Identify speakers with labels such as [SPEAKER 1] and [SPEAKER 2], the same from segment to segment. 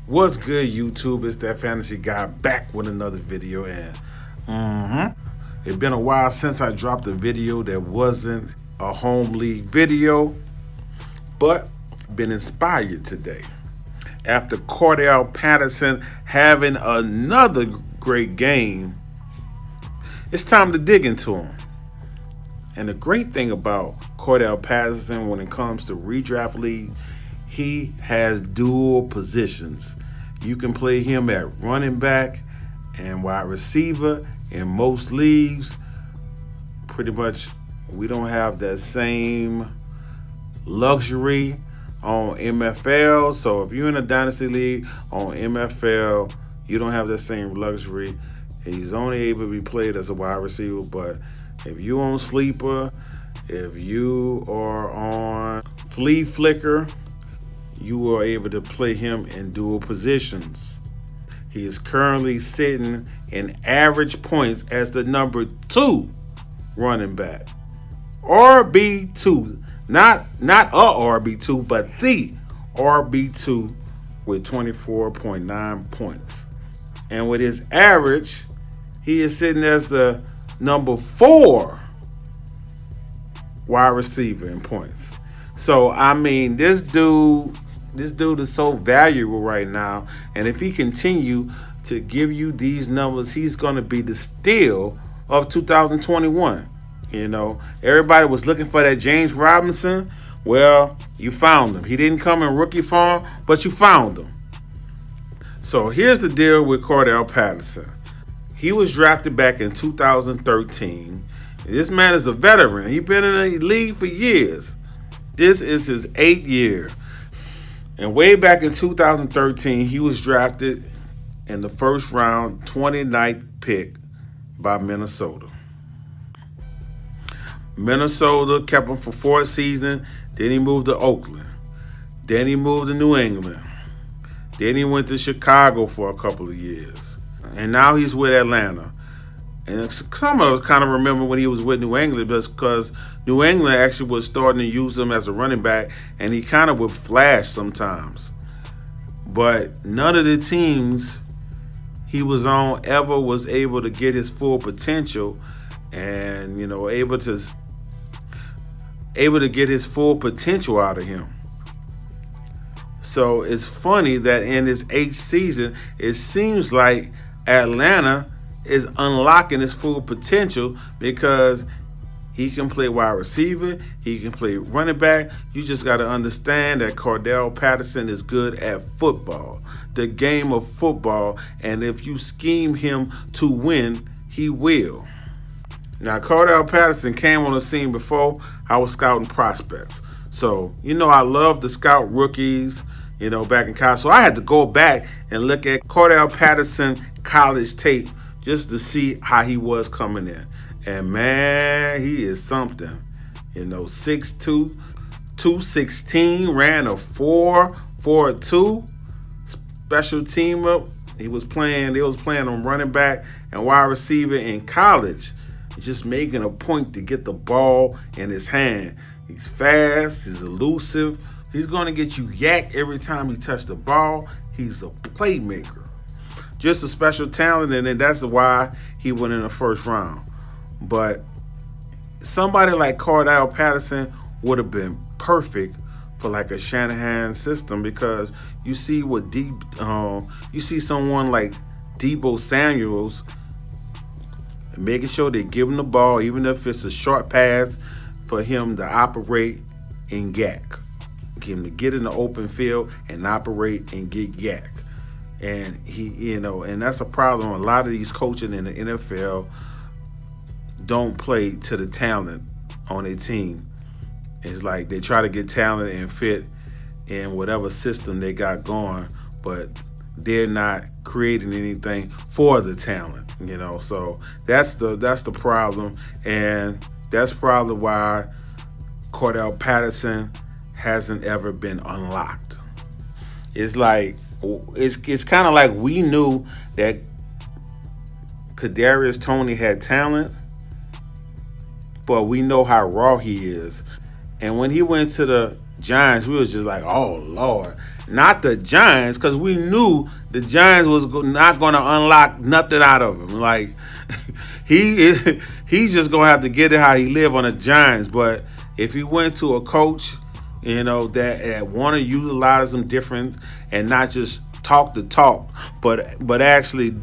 [SPEAKER 1] What's good, YouTube? It's that fantasy guy back with another video, and it's been a while since I dropped a video that wasn't a home league video, but been inspired today after Cordarrelle Patterson having another great game. It's time to dig into him. And the great thing about Cordarrelle Patterson when it comes to redraft league, he has dual positions. You can play him at running back and wide receiver in most leagues. Pretty much, we don't have that same luxury on MFL. So if you're in a Dynasty league on MFL, you don't have that same luxury. He's only able to be played as a wide receiver, but if you on Sleeper, if you are on Flea Flicker, you are able to play him in dual positions. He is currently sitting in average points as the number 2 running back. RB2. Not a RB2, but the RB2 with 24.9 points. And with his average, he is sitting as the number 4 wide receiver in points. So, I mean, this dude is so valuable right now. And if he continue to give you these numbers, he's going to be the steal of 2021. You know, everybody was looking for that James Robinson. Well, you found him. He didn't come in rookie form, but you found him. So here's the deal with Cordarrelle Patterson. He was drafted back in 2013. This man is a veteran. He's been in the league for years. This is his 8th year. And way back in 2013, he was drafted in the first round, 29th pick by Minnesota. Minnesota kept him for 4 seasons. Then he moved to Oakland. Then he moved to New England. Then he went to Chicago for a couple of years. And now he's with Atlanta. And some of us kind of remember when he was with New England because New England actually was starting to use him as a running back, and he kind of would flash sometimes. But none of the teams he was on ever was able to get his full potential and, able to get his full potential out of him. So it's funny that in his 8th season, it seems like Atlanta is unlocking his full potential because he can play wide receiver, he can play running back. You just got to understand that Cordarrelle Patterson is good at football, the game of football, and if you scheme him to win, he will. Now, Cordarrelle Patterson came on the scene before I was scouting prospects. So, I love to scout rookies, back in college. So I had to go back and look at Cordarrelle Patterson college tape just to see how he was coming in. And man, he is something. 6'2", 216, ran a 4.42, special teamer. They was playing on running back and wide receiver in college. Just making a point to get the ball in his hand. He's fast, he's elusive. He's going to get you yak every time he touches the ball. He's a playmaker. Just a special talent, and that's why he went in the first round. But somebody like Cordarrelle Patterson would have been perfect for like a Shanahan system because you see someone like Deebo Samuels making sure they give him the ball, even if it's a short pass, for him to operate and yak. Get him to get in the open field and operate and get yak. And and that's a problem. A lot of these coaches in the NFL don't play to the talent on their team. It's like they try to get talent and fit in whatever system they got going, but they're not creating anything for the talent. So that's the problem, and that's probably why Cordarrelle Patterson hasn't ever been unlocked. It's kind of like we knew that Kadarius Toney had talent, but we know how raw he is. And when he went to the Giants, we was just like, oh, Lord. not the Giants, because we knew the Giants was not going to unlock nothing out of him. Like he's just going to have to get it how he live on the Giants. But if he went to a coach, that want to utilize them different and not just talk the talk, but actually,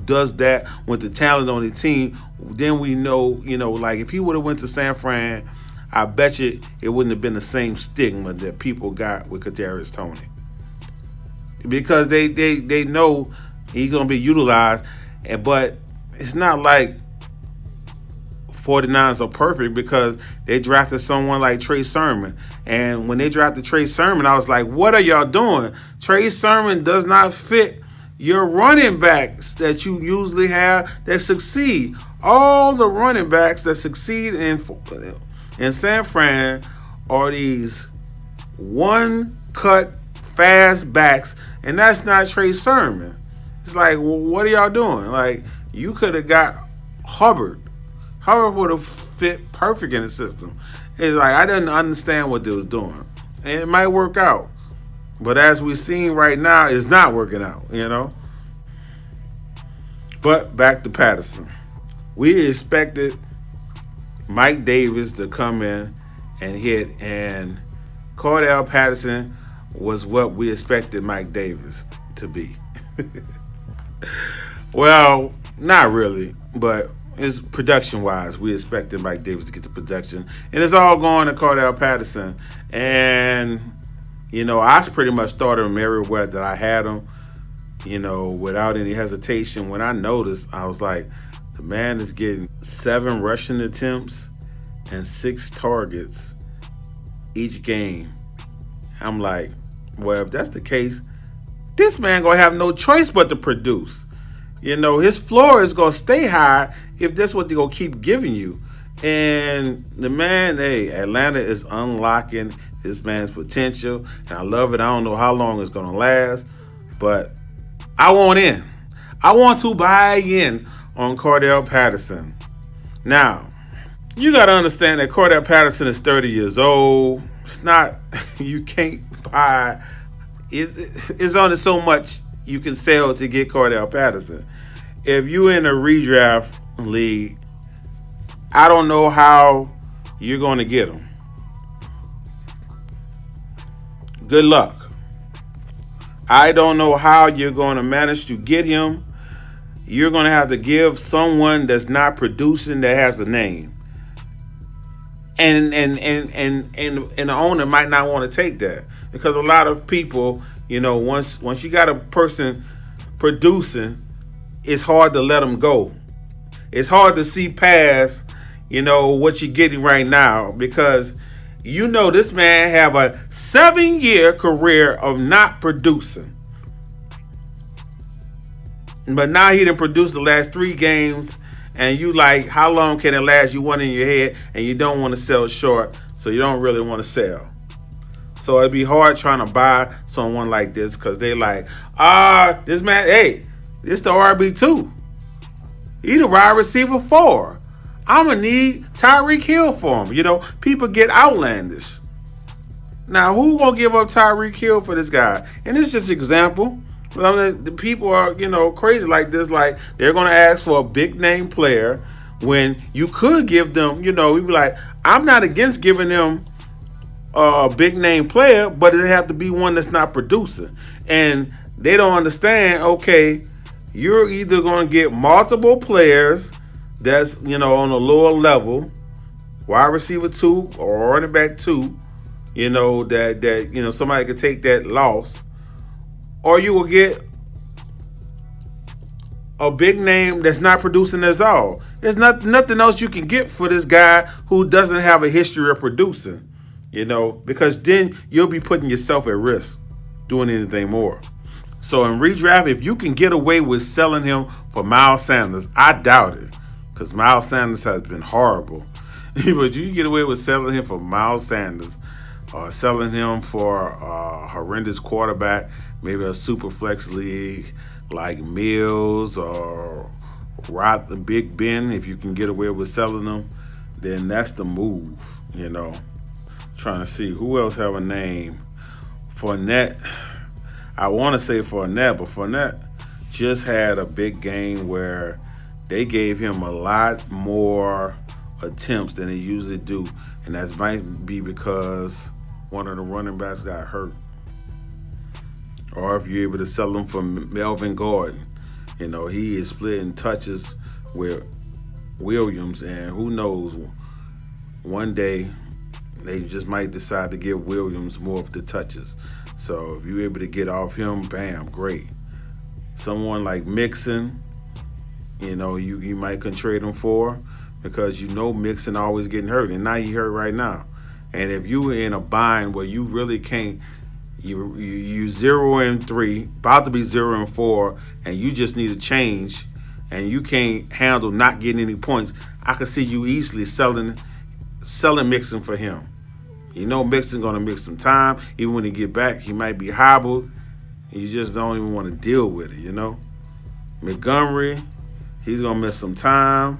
[SPEAKER 1] does that with the talent on the team, then we know, like if he would have went to San Fran, I bet you it wouldn't have been the same stigma that people got with Kadarius Toney, because they know he's gonna be utilized, but it's not like 49ers are perfect, because they drafted someone like Trey Sermon. And when they drafted Trey Sermon, I was like, what are y'all doing? Trey Sermon does not fit your running backs that you usually have that succeed. All the running backs that succeed in San Fran are these one-cut, fast backs, and that's not Trey Sermon. It's like, well, what are y'all doing? Like, you could have got Hubbard. Hubbard would have fit perfect in the system. It's like, I didn't understand what they was doing. And it might work out. But as we're seeing right now, it's not working out, But back to Patterson. We expected Mike Davis to come in and hit, and Cordarrelle Patterson was what we expected Mike Davis to be. Well, not really, but it's production-wise, we expected Mike Davis to get the production, and it's all going to Cordarrelle Patterson. And I pretty much started him everywhere that I had him, without any hesitation. When I noticed, I was like, the man is getting 7 rushing attempts and 6 targets each game. I'm like, well, if that's the case, this man gonna have no choice but to produce. His floor is gonna stay high if that's what they're gonna keep giving you. And the man, Atlanta is unlocking this man's potential, and I love it. I don't know how long it's gonna last, but I want in. I want to buy in on Cordarrelle Patterson. Now, you got to understand that Cordarrelle Patterson is 30 years old. It's not, you can't buy, it's only so much you can sell to get Cordarrelle Patterson. If you're in a redraft league, I don't know how you're going to get him. Good luck. I don't know how you're going to manage to get him. You're going to have to give someone that's not producing, that has a name. And the owner might not want to take that, because a lot of people, once you got a person producing, it's hard to let them go. It's hard to see past, what you're getting right now, because this man have a 7-year career of not producing. But now he done produced the last 3 games, and you like, how long can it last? You want in your head, and you don't want to sell short, so you don't really want to sell. So it'd be hard trying to buy someone like this, because they like, this man, this the RB2. He the wide receiver 4. I'm going to need Tyreek Hill for him. People get outlandish. Now, who going to give up Tyreek Hill for this guy? And it's just an example. The people are, crazy like this. Like, they're going to ask for a big-name player when you could give them, we'd be like, I'm not against giving them a big-name player, but it have to be one that's not producing. And they don't understand, okay, you're either going to get multiple players that's, on a lower level, wide receiver 2 or running back 2, that somebody could take that loss, or you will get a big name that's not producing at all. There's nothing else you can get for this guy who doesn't have a history of producing, because then you'll be putting yourself at risk doing anything more. So in redraft, if you can get away with selling him for Miles Sanders, I doubt it, because Miles Sanders has been horrible. But you can get away with selling him for Miles Sanders, or selling him for a horrendous quarterback, maybe a super flex league like Mills or Big Ben. If you can get away with selling them, then that's the move. Trying to see who else have a name Fournette, I want to say Fournette, but Fournette just had a big game where they gave him a lot more attempts than they usually do, and that might be because one of the running backs got hurt, or if you're able to sell him for Melvin Gordon. He is splitting touches with Williams, and who knows, one day they just might decide to give Williams more of the touches. So if you're able to get off him, bam, great. Someone like Mixon, you might can trade him for, because Mixon always getting hurt, and now he hurt right now. And if you in a bind where you really can't, you 0-3, about to be 0-4, and you just need a change, and you can't handle not getting any points, I could see you easily selling Mixon for him. Mixon gonna miss some time. Even when he get back, he might be hobbled. You just don't even want to deal with it. Montgomery, he's gonna miss some time.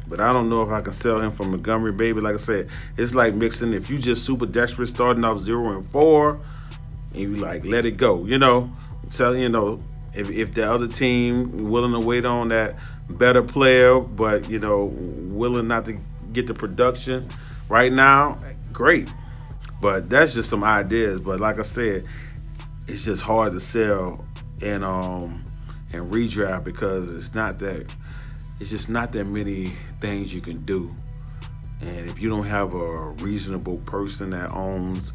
[SPEAKER 1] But I don't know if I can sell him for Montgomery, baby. Like I said, it's like Mixon. If you just super desperate, starting off 0-4, and you let it go, So if the other team willing to wait on that better player, but willing not to get the production right now, great. But that's just some ideas. But like I said, it's just hard to sell in redraft, because it's just not that many things you can do. And if you don't have a reasonable person that owns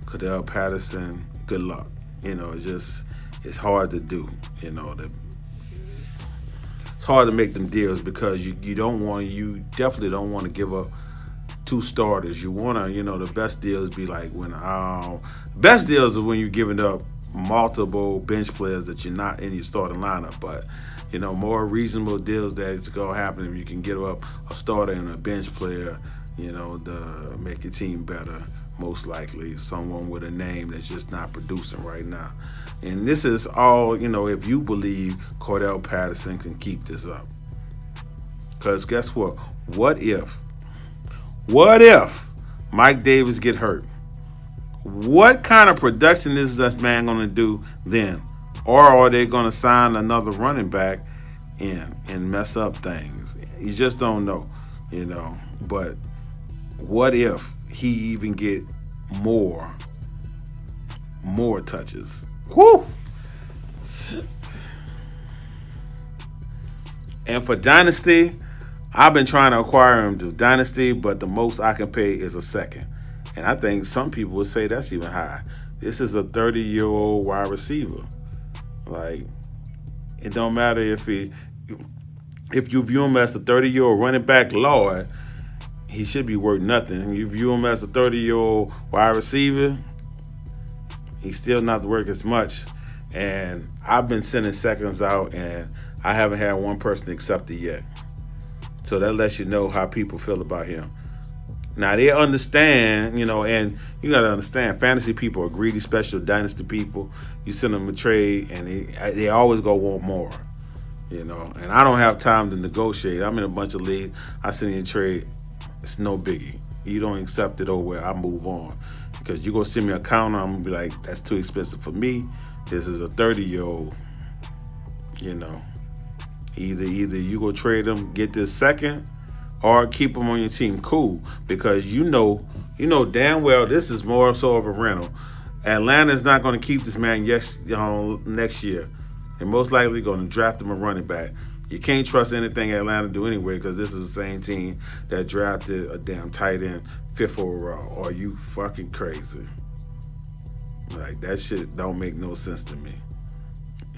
[SPEAKER 1] Cordarrelle Patterson, good luck. It's hard to do. It's hard to make them deals, because you definitely don't want to give up 2 starters. You want to, the best deals be like best deals is when you're giving up multiple bench players that you're not in your starting lineup. But more reasonable deals that it's gonna happen if you can give up a starter and a bench player, to make your team better. Most likely someone with a name that's just not producing right now. And this is all, if you believe Cordarrelle Patterson can keep this up. Because guess what? What if Mike Davis get hurt? What kind of production is this man going to do then? Or are they going to sign another running back and mess up things? You just don't know, But what if he even get more touches? Whoo! And for Dynasty, I've been trying to acquire him to Dynasty, but the most I can pay is a second. And I think some people would say that's even high. This is a 30-year-old wide receiver. It don't matter if you view him as a 30-year-old running back, Lord, he should be worth nothing. You view him as a 30-year-old wide receiver, he's still not worth as much. And I've been sending seconds out, and I haven't had one person accept it yet. So that lets you know how people feel about him. Now, they understand, and you got to understand, fantasy people are greedy, special Dynasty people. You send them a trade, and they always go want more, And I don't have time to negotiate. I'm in a bunch of leagues. I send you a trade. It's no biggie. You don't accept it, I move on. Because you're going to send me a counter, I'm going to be like, that's too expensive for me. This is a 30-year-old, Either you go trade him, get this second, or keep him on your team. Cool, because you know damn well this is more so of a rental. Atlanta's not going to keep this man next year, and most likely going to draft him a running back. You can't trust anything Atlanta do anyway, because this is the same team that drafted a damn tight end 5th overall. Are you fucking crazy? That shit don't make no sense to me.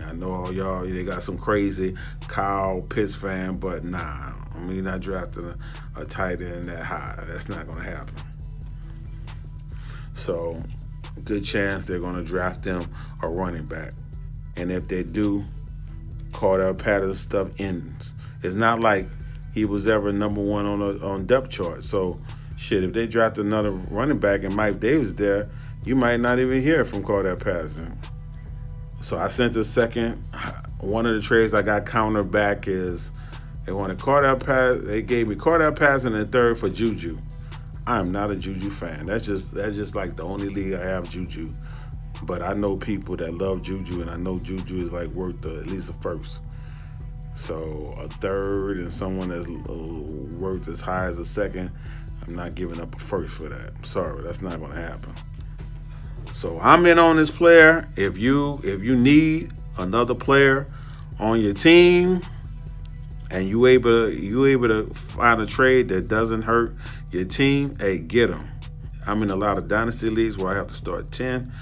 [SPEAKER 1] I know all y'all, they got some crazy Kyle Pitts fan, but nah. Not drafting a tight end that high. That's not going to happen. So, good chance they're going to draft them a running back. And if they do, Cordarrelle Patterson stuff ends. It's not like he was ever number one on depth chart. So, shit, if they draft another running back and Mike Davis there, you might not even hear from Cordarrelle Patterson. So I sent a second. One of the trades I got countered back is they wanted Cordarrelle Patterson. They gave me Cordarrelle Patterson and 3rd for Juju. I'm not a Juju fan. That's just like the only league I have Juju. But I know people that love Juju, and I know Juju is like worth at least a first. So a third and someone that's worth as high as a second, I'm not giving up a first for that. I'm sorry, that's not going to happen. So I'm in on this player. If you need another player on your team, and you able to find a trade that doesn't hurt your team, hey, get them. I'm in a lot of dynasty leagues where I have to start 10,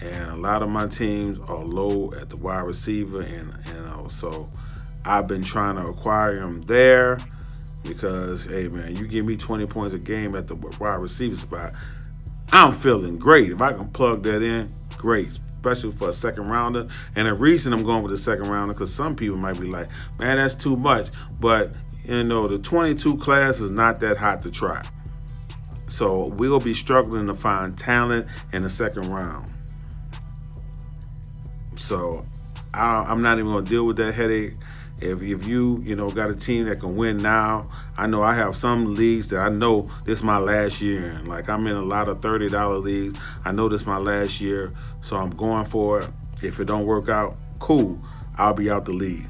[SPEAKER 1] and a lot of my teams are low at the wide receiver, and so I've been trying to acquire him there because, hey, man, you give me 20 points a game at the wide receiver spot, I'm feeling great. If I can plug that in, great, especially for a second rounder. And the reason I'm going with the second rounder, because some people might be like, man, that's too much. But, the 22 class is not that hot to try. So we'll be struggling to find talent in the second round. So I'm not even going to deal with that headache. If you got a team that can win now, I know I have some leagues that I know this is my last year in. Like, I'm in a lot of $30 leagues. I know this is my last year, so I'm going for it. If it don't work out, cool, I'll be out the league.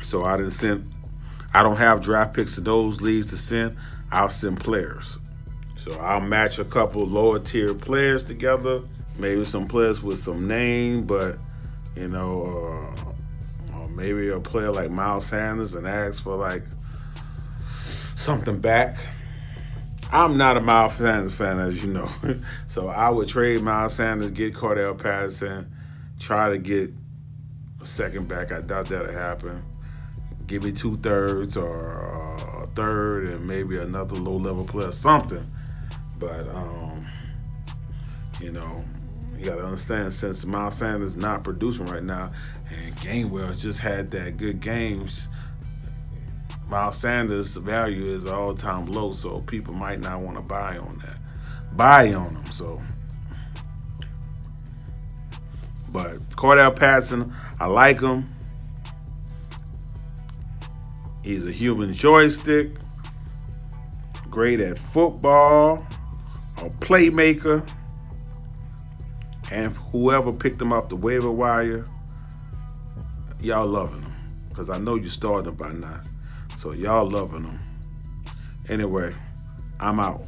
[SPEAKER 1] So I don't have draft picks to those leagues to send. I'll send players. So I'll match a couple lower tier players together, maybe some players with some name, but or maybe a player like Miles Sanders and ask for like something back. I'm not a Miles Sanders fan, as you know. So I would trade Miles Sanders, get Cordarrelle Patterson, try to get a second back. I doubt that'll happen. Give me 2/3 or a third and maybe another low-level player, something. But, you got to understand, since Miles Sanders is not producing right now and Gainwell just had that good games, Miles Sanders' value is all-time low, so people might not want to buy on him. So, but Cordarrelle Patterson, I like him. He's a human joystick, great at football, a playmaker, and whoever picked him off the waiver wire, y'all loving him, because I know you started him by now. So y'all loving him. Anyway, I'm out.